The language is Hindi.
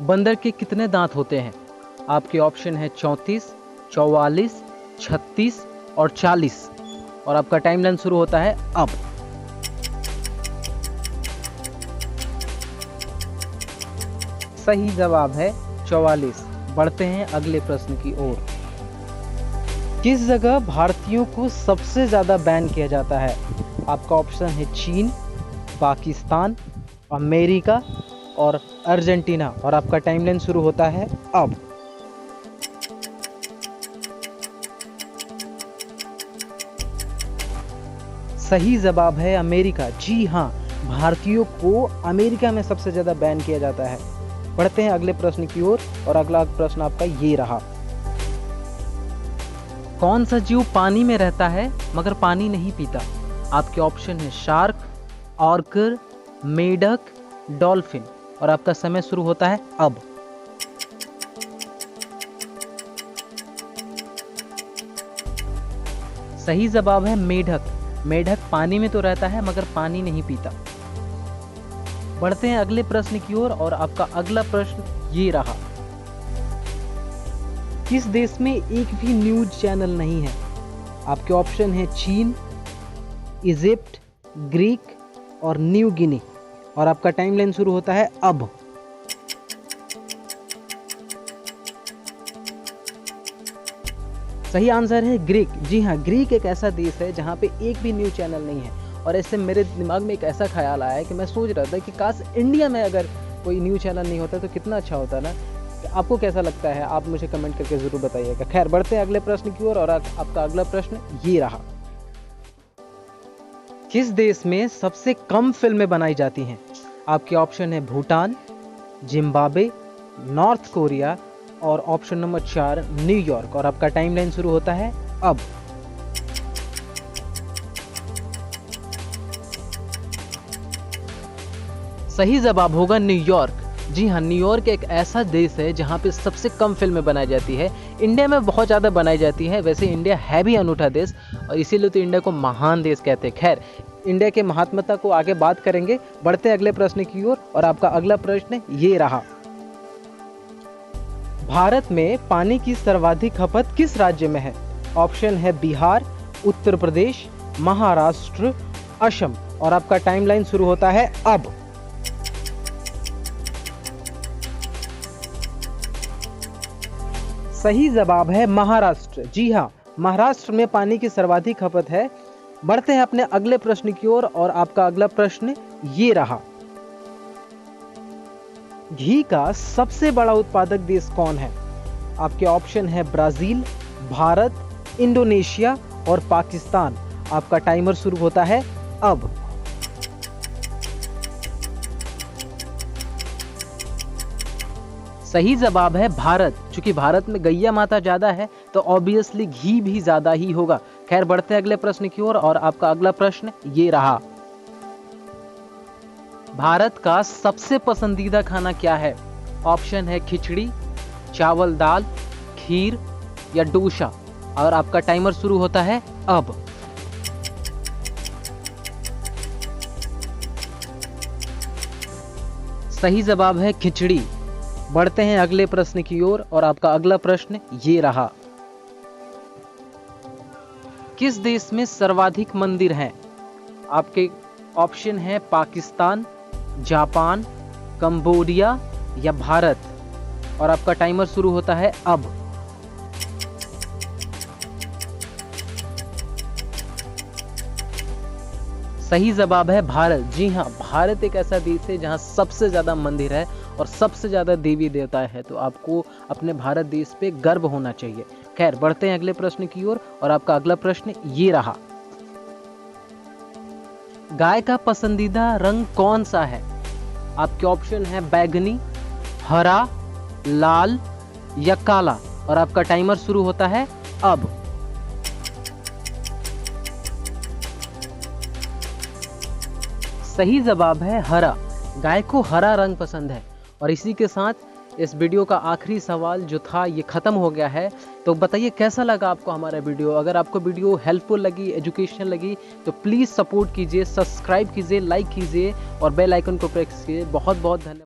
बंदर के कितने दांत होते हैं? आपके ऑप्शन है 34, 44, 36 और 40 और आपका टाइमलाइन शुरू होता है अब। सही जवाब है 44। बढ़ते हैं अगले प्रश्न की ओर। किस जगह भारतीयों को सबसे ज्यादा बैन किया जाता है? आपका ऑप्शन है चीन, पाकिस्तान, अमेरिका और अर्जेंटीना और आपका टाइमलाइन शुरू होता है अब। सही जवाब है अमेरिका। जी हाँ, भारतीयों को अमेरिका में सबसे ज्यादा बैन किया जाता है। बढ़ते हैं अगले प्रश्न की ओर और अगला प्रश्न आपका ये रहा। कौन सा जीव पानी में रहता है मगर पानी नहीं पीता? आपके ऑप्शन है शार्क, ऑर्कर, मेढक, डॉल्फिन और आपका समय शुरू होता है अब। सही जवाब है मेढक। मेढक पानी में तो रहता है मगर पानी नहीं पीता। बढ़ते हैं अगले प्रश्न की ओर और आपका अगला प्रश्न ये रहा। किस देश में एक भी न्यूज चैनल नहीं है? आपके ऑप्शन है चीन, इजिप्ट, ग्रीक और न्यू गिनी और आपका टाइमलाइन शुरू होता है अब। सही आंसर है ग्रीक। जी हाँ, ग्रीक एक ऐसा देश है जहाँ पे एक भी न्यूज चैनल नहीं है और ऐसे मेरे दिमाग में एक ऐसा ख्याल आया है कि मैं सोच रहा था कि काश इंडिया में अगर कोई न्यूज चैनल नहीं होता तो कितना अच्छा होता ना। आपको कैसा लगता है आप मुझे कमेंट करके जरूर बताइएगा। खैर, बढ़ते हैं अगले प्रश्न की ओर और आपका अगला प्रश्न ये रहा। किस देश में सबसे कम फिल्में बनाई जाती हैं? आपके ऑप्शन है भूटान, जिम्बाब्वे, नॉर्थ कोरिया और ऑप्शन नंबर 4 न्यूयॉर्क और आपका टाइमलाइन शुरू होता है अब। सही जवाब होगा न्यूयॉर्क। जी हाँ, न्यूयॉर्क एक ऐसा देश है जहाँ पे सबसे कम फिल्में बनाई जाती है। इंडिया में बहुत ज़्यादा बनाई जाती है। वैसे इंडिया है भी अनूठा देश और इसीलिए तो इंडिया को महान देश कहते हैं। खैर, इंडिया के महात्मता को आगे बात करेंगे। बढ़ते हैं अगले प्रश्न की ओर और आपका अगला प्रश्न ये रहा। भारत में पानी की सर्वाधिक खपत किस राज्य में है? ऑप्शन है बिहार, उत्तर प्रदेश, महाराष्ट्र, असम और आपका टाइमलाइन शुरू होता है अब। सही जवाब है महाराष्ट्र। जी हाँ, महाराष्ट्र में पानी की सर्वाधिक खपत है। बढ़ते हैं अपने अगले प्रश्न की ओर और आपका अगला प्रश्न ये रहा। घी का सबसे बड़ा उत्पादक देश कौन है? आपके ऑप्शन है ब्राजील, भारत, इंडोनेशिया और पाकिस्तान। आपका टाइमर शुरू होता है अब। सही जवाब है भारत। चूंकि भारत में गैया माता ज्यादा है तो ऑब्वियसली घी भी ज्यादा ही होगा। खैर, बढ़ते हैं अगले प्रश्न की ओर और आपका अगला प्रश्न ये रहा। भारत का सबसे पसंदीदा खाना क्या है? ऑप्शन है खिचड़ी, चावल दाल, खीर या डोसा और आपका टाइमर शुरू होता है अब। सही जवाब है खिचड़ी। बढ़ते हैं अगले प्रश्न की ओर और आपका अगला प्रश्न ये रहा। किस देश में सर्वाधिक मंदिर हैं? आपके ऑप्शन है पाकिस्तान, जापान, कंबोडिया या भारत और आपका टाइमर शुरू होता है अब। सही जवाब है भारत। जी हाँ, भारत एक ऐसा देश है जहां सबसे ज्यादा मंदिर है और सबसे ज्यादा देवी देवता है, तो आपको अपने भारत देश पे गर्व होना चाहिए। खैर, बढ़ते हैं अगले प्रश्न की ओर और आपका अगला प्रश्न ये रहा। गाय का पसंदीदा रंग कौन सा है? आपके ऑप्शन है बैगनी, हरा, लाल या काला और आपका टाइमर शुरू होता है अब। सही जवाब है हरा। गाय को हरा रंग पसंद है। और इसी के साथ इस वीडियो का आखिरी सवाल जो था ये खत्म हो गया है। तो बताइए कैसा लगा आपको हमारा वीडियो। अगर आपको वीडियो हेल्पफुल लगी, एजुकेशनल लगी तो प्लीज़ सपोर्ट कीजिए, सब्सक्राइब कीजिए, लाइक कीजिए और बेल आइकन को प्रेस कीजिए। बहुत बहुत धन्यवाद।